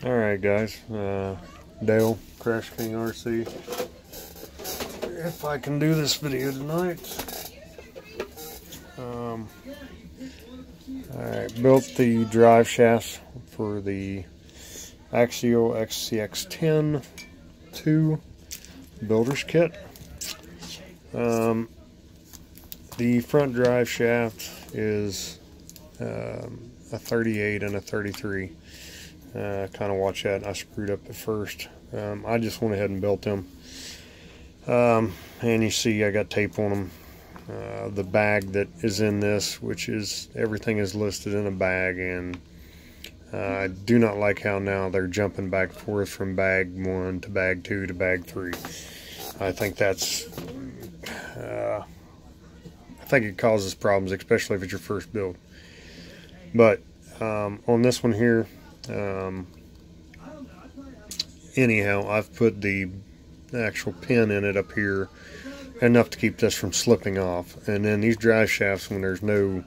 Alright guys, Dale, Crash King RC. If I can do this video tonight. Alright, built the drive shafts for the Axail scx10 2 builder's kit. The front drive shaft is a 38 and a 33. Kind of watch that. I screwed up at first. I just went ahead and built them. And you see I got tape on them. The bag that is in this, which is everything is listed in a bag, and I do not like how now they're jumping back and forth from bag 1 to bag 2 to bag 3. I think that's I think it causes problems, especially if it's your first build. But on this one here, anyhow, I've put the actual pin in it up here enough to keep this from slipping off. And then these drive shafts, when there's no,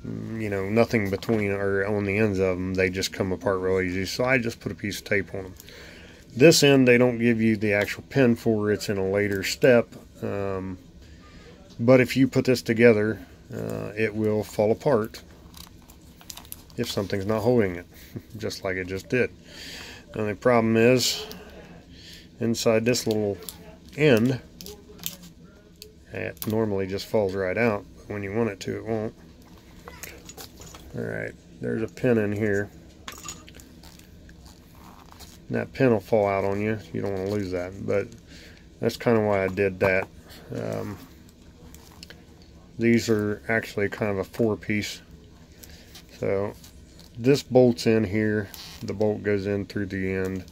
nothing between or on the ends of them, they just come apart real easy. So I just put a piece of tape on them. This end they don't give you the actual pin for, it's in a later step. But if you put this together, it will fall apart if something's not holding it, just like it just did. The only problem is, inside this little end, it normally just falls right out, but when you want it to, it won't. Alright, there's a pin in here. And that pin will fall out on you. You don't want to lose that, but that's kind of why I did that. These are actually kind of a 4-piece. So this bolt's in here. The bolt goes in through the end.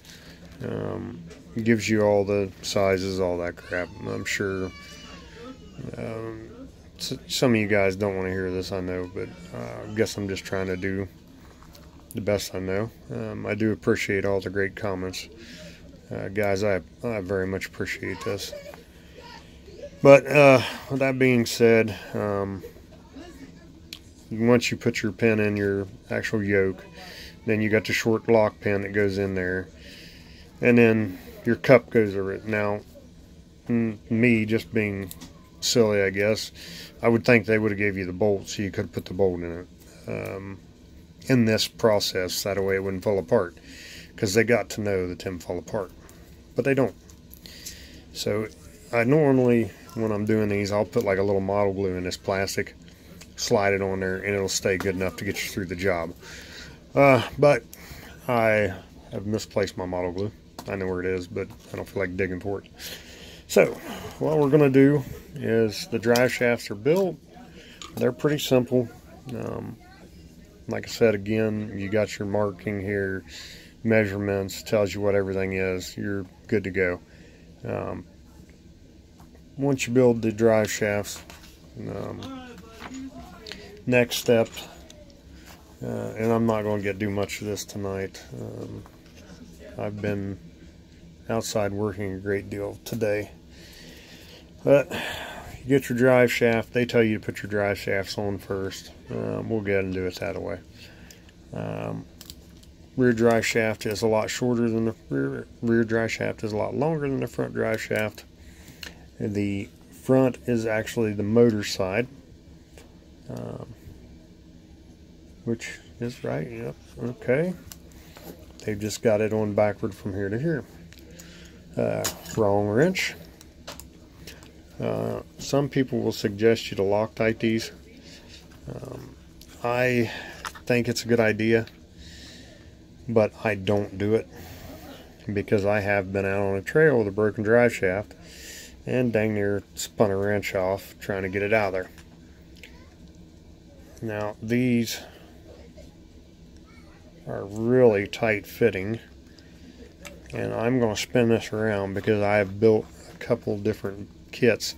Gives you all the sizes, all that crap. I'm sure some of you guys don't want to hear this, I know, but I guess I'm just trying to do the best I know. I do appreciate all the great comments. Guys, I very much appreciate this. But with that being said, once you put your pin in your actual yoke, then you got the short lock pin that goes in there, and then your cup goes over it. Now, me just being silly, I guess, I would think they would have gave you the bolt so you could put the bolt in it in this process, that way it wouldn't fall apart, because they got to know that them fall apart, but they don't. So I normally, when I'm doing these, I'll put like a little model glue in this plastic, slide it on there, and it'll stay good enough to get you through the job. But I have misplaced my model glue. I know where it is, but I don't feel like digging for it. So what we're going to do is, the drive shafts are built. They're pretty simple. Like I said, again, you got your marking here, measurements, tells you what everything is. You're good to go. Once you build the drive shafts, next step, and I'm not going to do much of this tonight. I've been outside working a great deal today. But you get your drive shaft. They tell you to put your drive shafts on first. We'll go ahead and do it that way. Rear drive shaft is a lot shorter than the rear drive shaft is a lot longer than the front drive shaft. The front is actually the motor side, which is right. Yep. Okay. They've just got it on backward from here to here. Wrong wrench. Some people will suggest you to Loctite these. I think it's a good idea, but I don't do it, because I have been out on a trail with a broken drive shaft and dang near spun a wrench off trying to get it out of there. Now these are really tight fitting, and I'm going to spin this around because I have built a couple different kits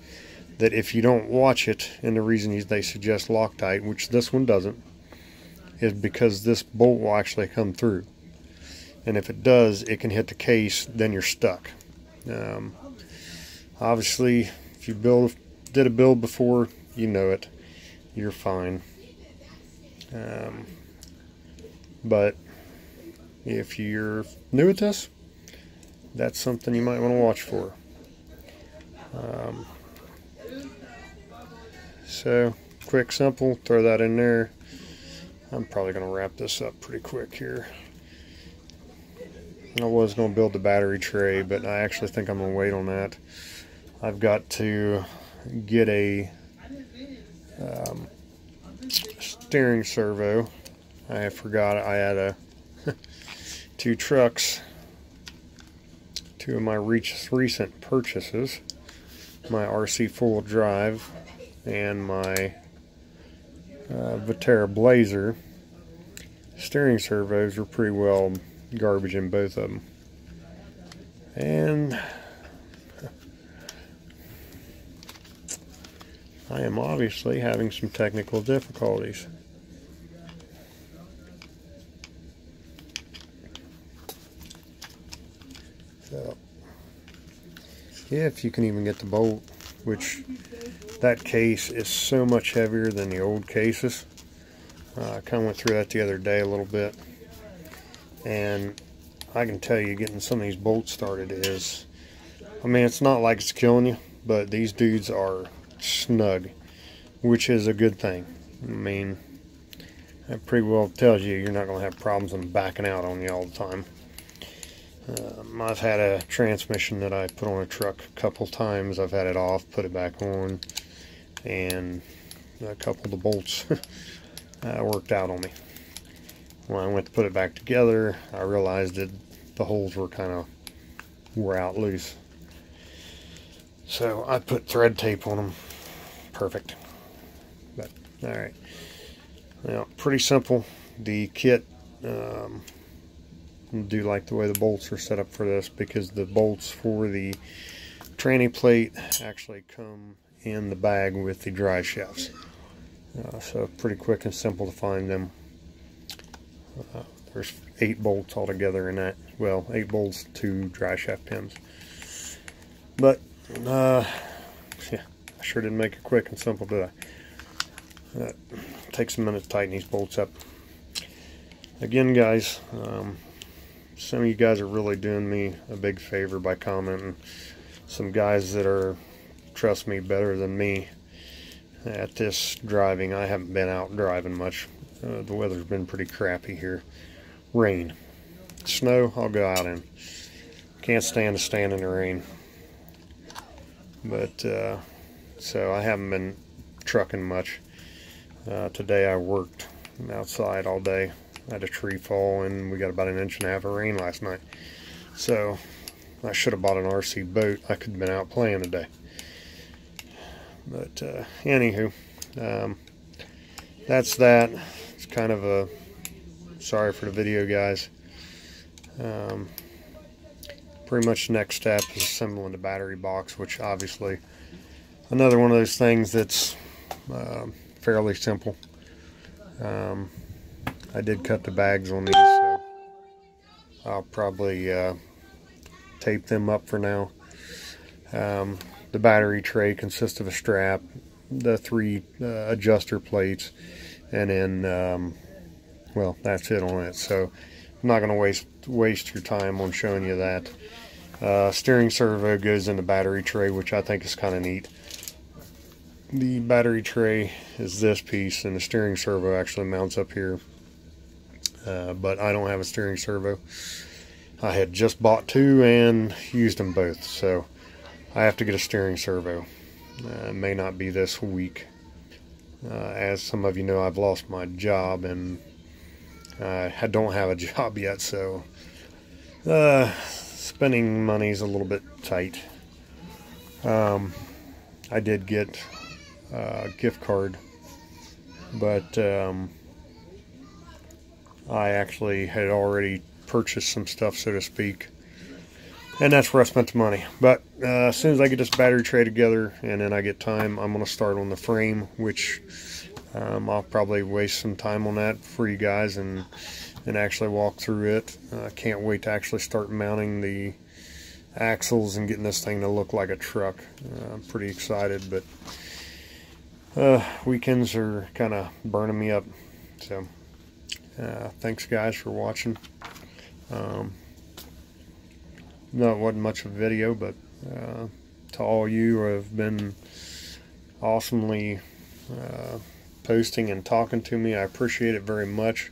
that, if you don't watch it, and the reason they suggest Loctite, which this one doesn't, is because this bolt will actually come through, and if it does, it can hit the case, then you're stuck. Obviously, if you did a build before, you know it, you're fine. But if you're new at this, that's something you might want to watch for. So quick, simple, throw that in there. I'm probably going to wrap this up pretty quick here. I was going to build the battery tray, but I actually think I'm going to wait on that. I've got to get a steering servo. I forgot I had two trucks, two of my recent purchases, my RC four-wheel drive and my Viterra Blazer. Steering servos are pretty well garbage in both of them, and I am obviously having some technical difficulties. So, yeah, if you can even get the bolt, which that case is so much heavier than the old cases. I kind of went through that the other day a little bit, and I can tell you getting some of these bolts started is, I mean, it's not like it's killing you, but these dudes are snug, which is a good thing. I mean, that pretty well tells you you're not going to have problems in backing out on you all the time. I've had a transmission that I put on a truck a couple times. I've had it off, put it back on, and a couple of the bolts worked out on me. When I went to put it back together, I realized that the holes were kind of wore out loose. So I put thread tape on them. Perfect. But alright. Now, pretty simple. The kit, I do like the way the bolts are set up for this, because the bolts for the tranny plate actually come in the bag with the drive shafts. So pretty quick and simple to find them. There's 8 bolts altogether in that. Well, 8 bolts, 2 drive shaft pins. But yeah, I sure didn't make it quick and simple, did I? Takes a minute to tighten these bolts up. Again, guys, some of you guys are really doing me a big favor by commenting. Some guys that are, trust me, better than me at this driving. I haven't been out driving much. The weather's been pretty crappy here. Rain. Snow, I'll go out in. Can't stand to stand in the rain. But, so I haven't been trucking much. Today I worked outside all day. I had a tree fall, and we got about 1.5 inches of rain last night. So I should have bought an RC boat. I could have been out playing today. But anywho, that's that. It's kind of a sorry for the video, guys. Pretty much the next step is assembling the battery box, which obviously another one of those things that's fairly simple. I did cut the bags on these, so I'll probably tape them up for now. The battery tray consists of a strap, the 3 adjuster plates, and then well, that's it on it. So I'm not going to waste your time on showing you that. Steering servo goes in the battery tray, which I think is kind of neat. The battery tray is this piece, and the steering servo actually mounts up here. But I don't have a steering servo. I had just bought 2 and used them both, so I have to get a steering servo. It may not be this week. As some of you know, I've lost my job, and I don't have a job yet, so spending money is a little bit tight. I did get a gift card, but I actually had already purchased some stuff, so to speak, and that's where I spent the money. But as soon as I get this battery tray together and then I get time, I'm going to start on the frame, which I'll probably waste some time on that for you guys and actually walk through it. I can't wait to actually start mounting the axles and getting this thing to look like a truck. I'm pretty excited, but weekends are kind of burning me up. So thanks guys for watching. No, it wasn't much of a video, but to all you who have been awesomely posting and talking to me, I appreciate it very much.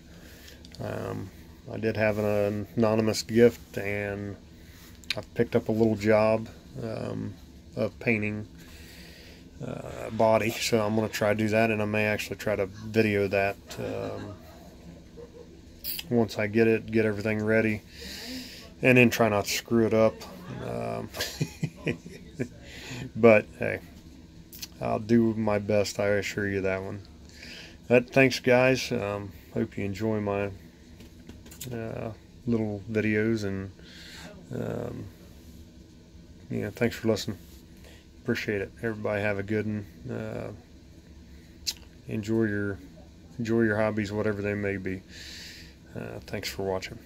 I did have an anonymous gift, and I've picked up a little job of painting body, so I'm going to try to do that, and I may actually try to video that once I get everything ready, and then try not to screw it up. But hey, I'll do my best, I assure you that one. But thanks, guys. Hope you enjoy my little videos, and thanks for listening. Appreciate it. Everybody have a good one. Enjoy your hobbies, whatever they may be. Thanks for watching.